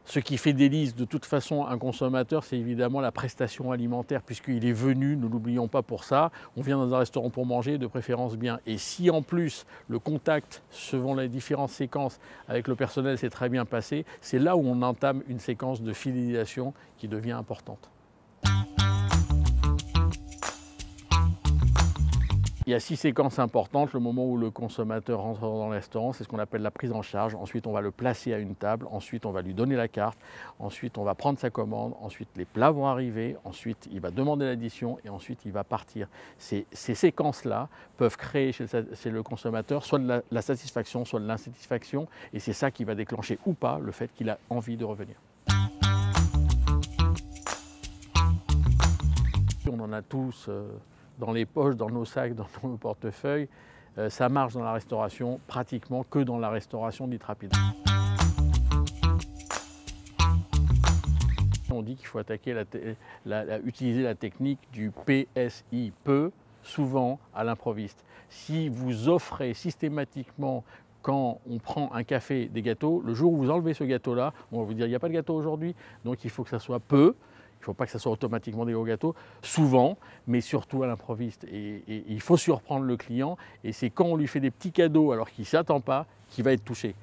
Ce qui fait délice de toute façon un consommateur, c'est évidemment la prestation alimentaire, puisqu'il est venu, ne l'oublions pas pour ça, on vient dans un restaurant pour manger, de préférence bien. Et si en plus le contact, selon les différentes séquences avec le personnel s'est très bien passé, c'est là où on entame une séquence de fidélisation qui devient importante. Il y a 6 séquences importantes. Le moment où le consommateur rentre dans le restaurant, c'est ce qu'on appelle la prise en charge. Ensuite, on va le placer à une table. Ensuite, on va lui donner la carte. Ensuite, on va prendre sa commande. Ensuite, les plats vont arriver. Ensuite, il va demander l'addition et ensuite, il va partir. Ces séquences-là peuvent créer chez le consommateur soit de la satisfaction, soit de l'insatisfaction. Et c'est ça qui va déclencher ou pas le fait qu'il a envie de revenir. On en a tous dans les poches, dans nos sacs, dans nos portefeuilles. Ça marche dans la restauration pratiquement que dans la restauration dite rapide. On dit qu'il faut attaquer utiliser la technique du PSI, peu, souvent, à l'improviste. Si vous offrez systématiquement, quand on prend un café, des gâteaux, le jour où vous enlevez ce gâteau-là, on va vous dire il n'y a pas de gâteau aujourd'hui, donc il faut que ça soit peu. Il ne faut pas que ça soit automatiquement des gros gâteaux, souvent, mais surtout à l'improviste. Et il faut surprendre le client, et c'est quand on lui fait des petits cadeaux alors qu'il ne s'y attend pas qu'il va être touché.